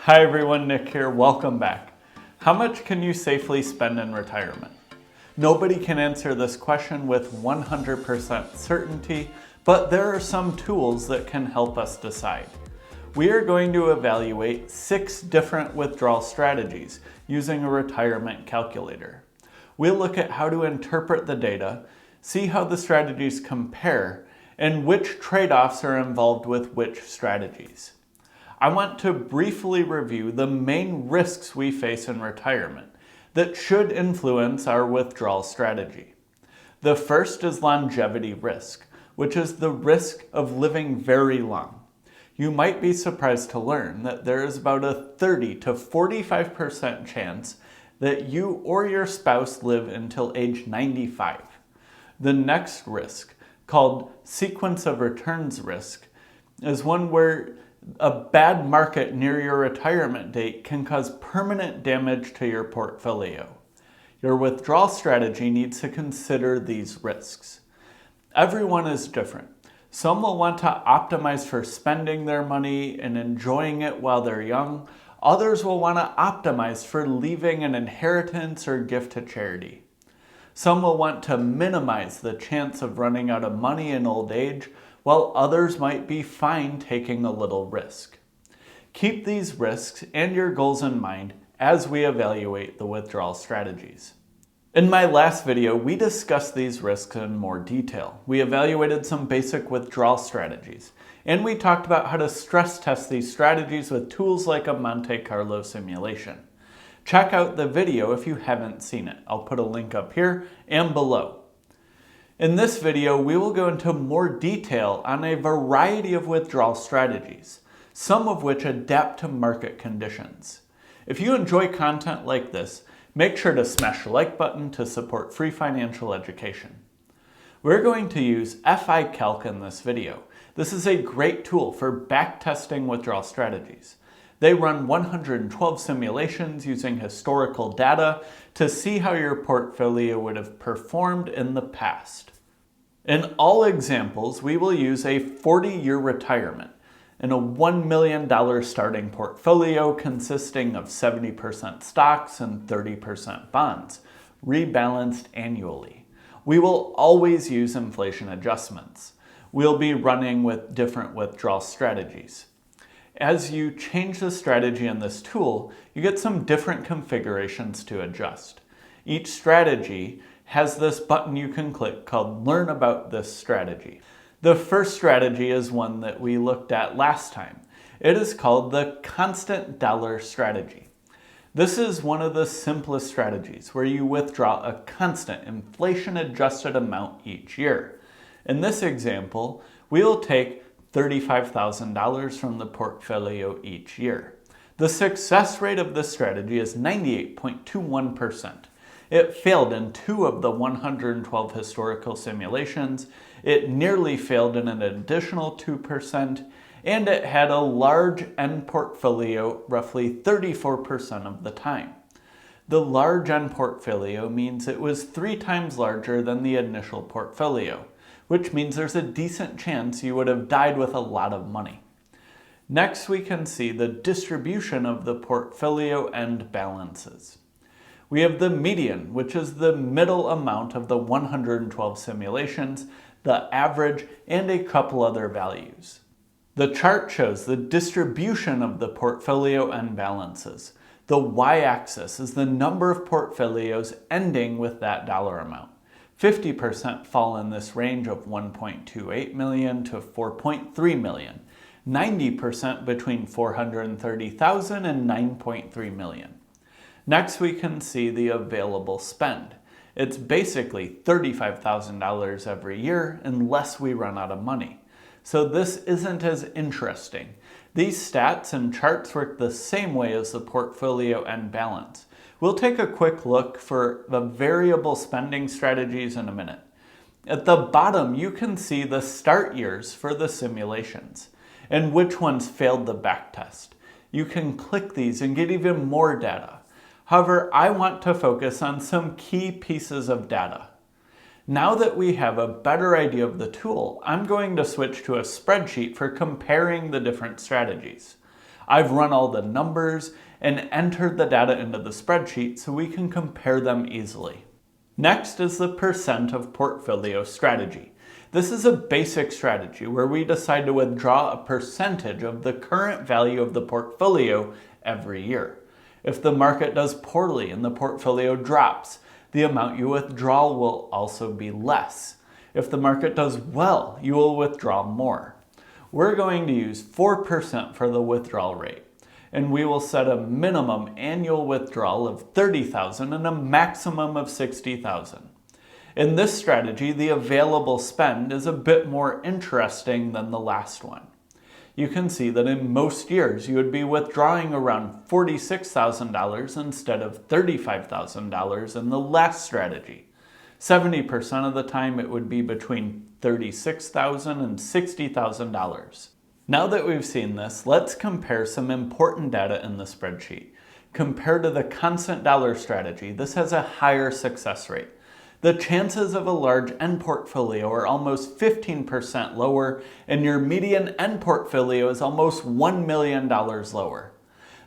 Hi everyone, Nick here. Welcome back. How much can you safely spend in retirement? Nobody can answer this question with 100% certainty, but there are some tools that can help us decide. We are going to evaluate 6 different withdrawal strategies using a retirement calculator. We'll look at how to interpret the data, see how the strategies compare, and which trade-offs are involved with which strategies. I want to briefly review the main risks we face in retirement that should influence our withdrawal strategy. The first is longevity risk, which is the risk of living very long. You might be surprised to learn that there is about a 30 to 45% chance that you or your spouse live until age 95. The next risk, called sequence of returns risk, is one where a bad market near your retirement date can cause permanent damage to your portfolio. Your withdrawal strategy needs to consider these risks. Everyone is different. Some will want to optimize for spending their money and enjoying it while they're young. Others will want to optimize for leaving an inheritance or gift to charity. Some will want to minimize the chance of running out of money in old age, while others might be fine taking a little risk. Keep these risks and your goals in mind as we evaluate the withdrawal strategies. In my last video, we discussed these risks in more detail. We evaluated some basic withdrawal strategies, and we talked about how to stress test these strategies with tools like a Monte Carlo simulation. Check out the video if you haven't seen it. I'll put a link up here and below. In this video, we will go into more detail on a variety of withdrawal strategies, some of which adapt to market conditions. If you enjoy content like this, make sure to smash the like button to support free financial education. We're going to use FICalc in this video. This is a great tool for backtesting withdrawal strategies. They run 112 simulations using historical data to see how your portfolio would have performed in the past. In all examples, we will use a 40-year retirement and a $1 million starting portfolio consisting of 70% stocks and 30% bonds, rebalanced annually. We will always use inflation adjustments. We'll be running with different withdrawal strategies. As you change the strategy in this tool, you get some different configurations to adjust. Each strategy has this button you can click called Learn About This Strategy. The first strategy is one that we looked at last time. It is called the constant dollar strategy. This is one of the simplest strategies where you withdraw a constant inflation-adjusted amount each year. In this example, we will take $35,000 from the portfolio each year. The success rate of this strategy is 98.21%. It failed in 2 of the 112 historical simulations, it nearly failed in an additional 2%, and it had a large end portfolio roughly 34% of the time. The large end portfolio means it was 3 times larger than the initial portfolio, which means there's a decent chance you would have died with a lot of money. Next, we can see the distribution of the portfolio end balances. We have the median, which is the middle amount of the 112 simulations, the average, and a couple other values. The chart shows the distribution of the portfolio end balances. The y-axis is the number of portfolios ending with that dollar amount. 50% fall in this range of 1.28 million to 4.3 million. 90% between 430,000 and 9.3 million. Next, we can see the available spend. It's basically $35,000 every year unless we run out of money. So this isn't as interesting. These stats and charts work the same way as the portfolio end balance. We'll take a quick look for the variable spending strategies in a minute. At the bottom, you can see the start years for the simulations and which ones failed the backtest. You can click these and get even more data. However, I want to focus on some key pieces of data. Now that we have a better idea of the tool, I'm going to switch to a spreadsheet for comparing the different strategies. I've run all the numbers and entered the data into the spreadsheet so we can compare them easily. Next is the percent of portfolio strategy. This is a basic strategy where we decide to withdraw a percentage of the current value of the portfolio every year. If the market does poorly and the portfolio drops, the amount you withdraw will also be less. If the market does well, you will withdraw more. We're going to use 4% for the withdrawal rate, and we will set a minimum annual withdrawal of $30,000 and a maximum of $60,000. In this strategy, the available spend is a bit more interesting than the last one. You can see that in most years you would be withdrawing around $46,000 instead of $35,000 in the last strategy. 70% of the time it would be between $36,000 and $60,000. Now that we've seen this, let's compare some important data in the spreadsheet. Compared to the constant dollar strategy, this has a higher success rate. The chances of a large end portfolio are almost 15% lower, and your median end portfolio is almost $1 million lower.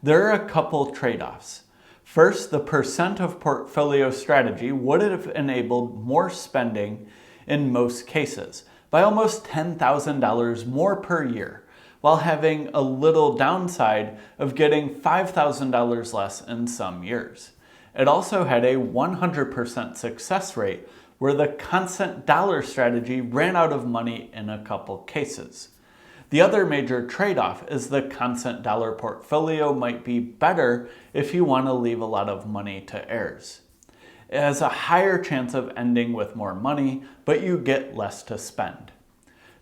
There are a couple trade-offs. First, the percent of portfolio strategy would have enabled more spending in most cases, by almost $10,000 more per year, while having a little downside of getting $5,000 less in some years. It also had a 100% success rate where the constant dollar strategy ran out of money in a couple cases. The other major trade-off is the constant dollar portfolio might be better if you want to leave a lot of money to heirs. It has a higher chance of ending with more money, but you get less to spend.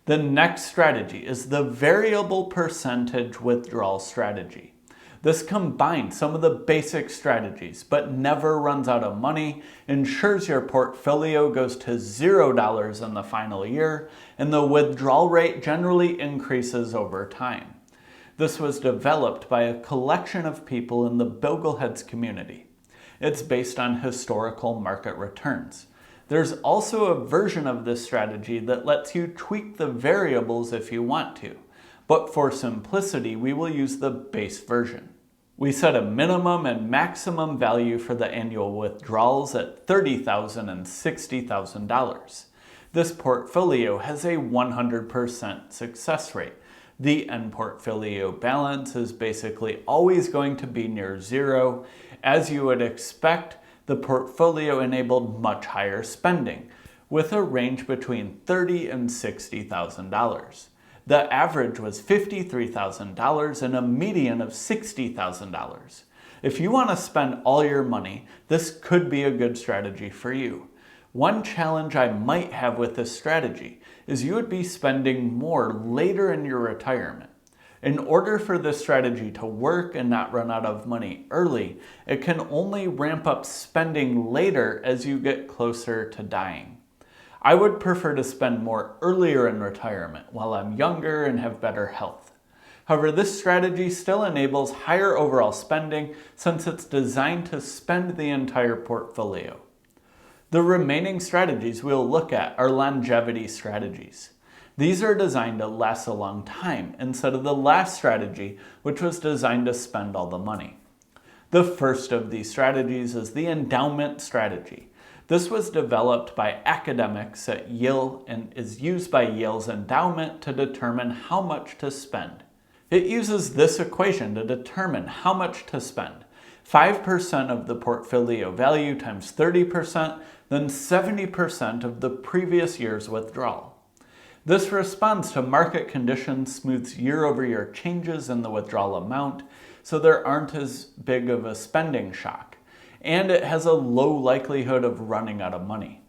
The next strategy is the variable percentage withdrawal strategy. This combines some of the basic strategies, but never runs out of money, ensures your portfolio goes to $0 in the final year, and the withdrawal rate generally increases over time. This was developed by a collection of people in the Bogleheads community. It's based on historical market returns. There's also a version of this strategy that lets you tweak the variables if you want to, but for simplicity, we will use the base version. We set a minimum and maximum value for the annual withdrawals at $30,000 and $60,000. This portfolio has a 100% success rate. The end portfolio balance is basically always going to be near zero. As you would expect, the portfolio enabled much higher spending, with a range between $30,000 and $60,000. The average was $53,000 and a median of $60,000. If you want to spend all your money, this could be a good strategy for you. One challenge I might have with this strategy is you would be spending more later in your retirement. In order for this strategy to work and not run out of money early, it can only ramp up spending later as you get closer to dying. I would prefer to spend more earlier in retirement while I'm younger and have better health. However, this strategy still enables higher overall spending since it's designed to spend the entire portfolio. The remaining strategies we'll look at are longevity strategies. These are designed to last a long time instead of the last strategy, which was designed to spend all the money. The first of these strategies is the endowment strategy. This was developed by academics at Yale and is used by Yale's endowment to determine how much to spend. It uses this equation to determine how much to spend. 5% of the portfolio value times 30%, then 70% of the previous year's withdrawal. This responds to market conditions, smooths year-over-year changes in the withdrawal amount, so there aren't as big of a spending shock, and it has a low likelihood of running out of money.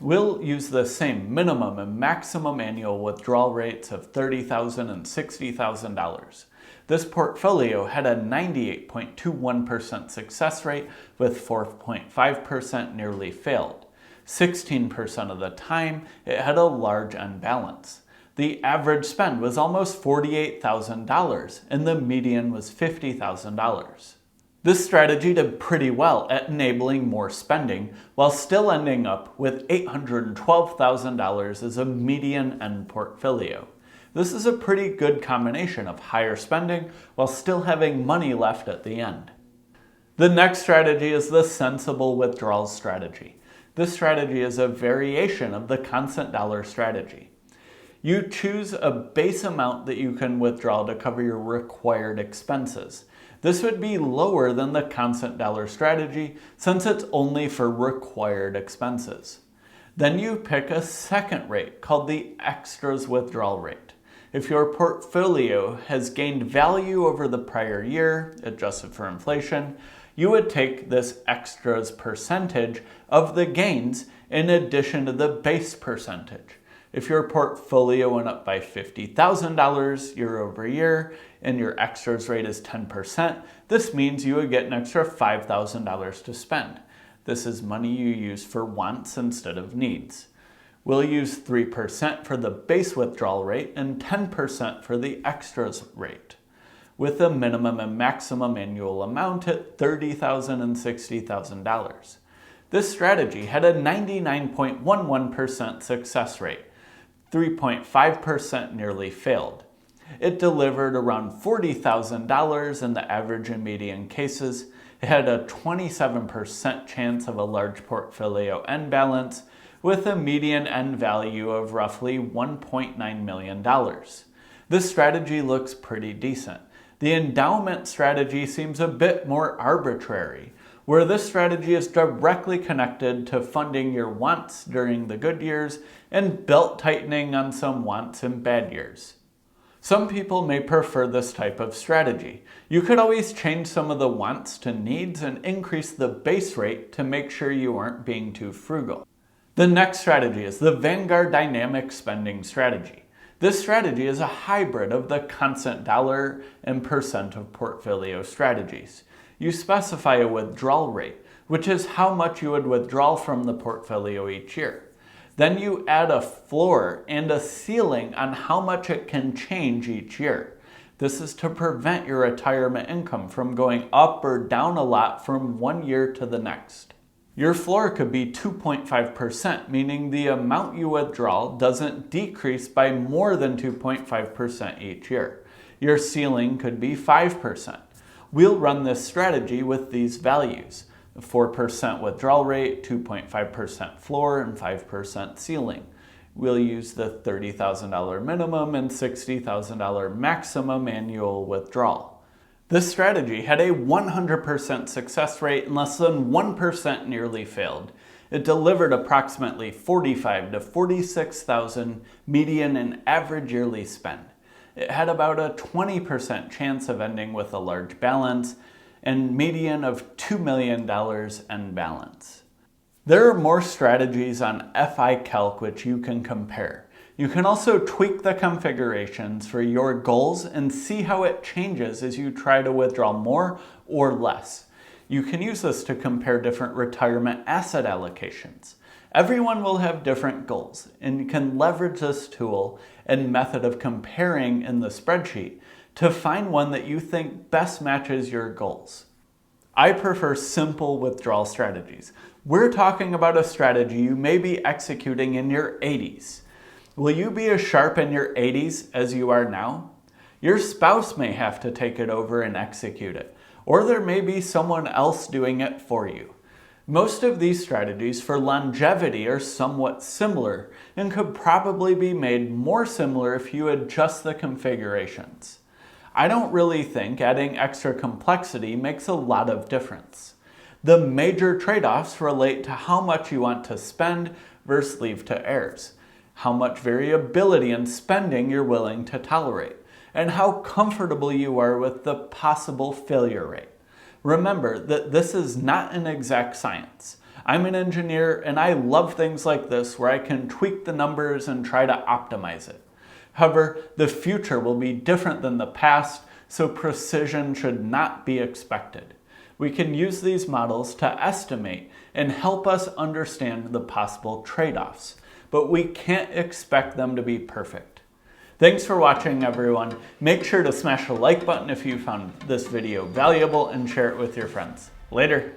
We'll use the same minimum and maximum annual withdrawal rates of $30,000 and $60,000. This portfolio had a 98.21% success rate, with 4.5% nearly failed. 16% of the time, it had a large unbalance. The average spend was almost $48,000, and the median was $50,000. This strategy did pretty well at enabling more spending, while still ending up with $812,000 as a median end portfolio. This is a pretty good combination of higher spending while still having money left at the end. The next strategy is the sensible withdrawals strategy. This strategy is a variation of the constant dollar strategy. You choose a base amount that you can withdraw to cover your required expenses. This would be lower than the constant dollar strategy since it's only for required expenses. Then you pick a second rate called the extras withdrawal rate. If your portfolio has gained value over the prior year, adjusted for inflation, you would take this extras percentage of the gains in addition to the base percentage. If your portfolio went up by $50,000 year over year and your extras rate is 10%, this means you would get an extra $5,000 to spend. This is money you use for wants instead of needs. We'll use 3% for the base withdrawal rate and 10% for the extras rate, with a minimum and maximum annual amount at $30,000 and $60,000. This strategy had a 99.11% success rate. 3.5% nearly failed. It delivered around $40,000 in the average and median cases. It had a 27% chance of a large portfolio end balance with a median end value of roughly $1.9 million. This strategy looks pretty decent. The endowment strategy seems a bit more arbitrary, where this strategy is directly connected to funding your wants during the good years and belt tightening on some wants in bad years. Some people may prefer this type of strategy. You could always change some of the wants to needs and increase the base rate to make sure you aren't being too frugal. The next strategy is the Vanguard dynamic spending strategy. This strategy is a hybrid of the constant dollar and percent of portfolio strategies. You specify a withdrawal rate, which is how much you would withdraw from the portfolio each year. Then you add a floor and a ceiling on how much it can change each year. This is to prevent your retirement income from going up or down a lot from one year to the next. Your floor could be 2.5%, meaning the amount you withdraw doesn't decrease by more than 2.5% each year. Your ceiling could be 5%. We'll run this strategy with these values: 4% withdrawal rate, 2.5% floor, and 5% ceiling. We'll use the $30,000 minimum and $60,000 maximum annual withdrawal. This strategy had a 100% success rate and less than 1% nearly failed. It delivered approximately $45,000 to $46,000 median and average yearly spend. It had about a 20% chance of ending with a large balance and median of $2 million end balance. There are more strategies on FICalc which you can compare. You can also tweak the configurations for your goals and see how it changes as you try to withdraw more or less. You can use this to compare different retirement asset allocations. Everyone will have different goals, and you can leverage this tool and method of comparing in the spreadsheet to find one that you think best matches your goals. I prefer simple withdrawal strategies. We're talking about a strategy you may be executing in your 80s. Will you be as sharp in your 80s as you are now? Your spouse may have to take it over and execute it, or there may be someone else doing it for you. Most of these strategies for longevity are somewhat similar and could probably be made more similar if you adjust the configurations. I don't really think adding extra complexity makes a lot of difference. The major trade-offs relate to how much you want to spend versus leave to heirs, how much variability in spending you're willing to tolerate, and how comfortable you are with the possible failure rate. Remember that this is not an exact science. I'm an engineer and I love things like this where I can tweak the numbers and try to optimize it. However, the future will be different than the past, so precision should not be expected. We can use these models to estimate and help us understand the possible trade-offs, but we can't expect them to be perfect. Thanks for watching, everyone. Make sure to smash the like button if you found this video valuable and share it with your friends. Later.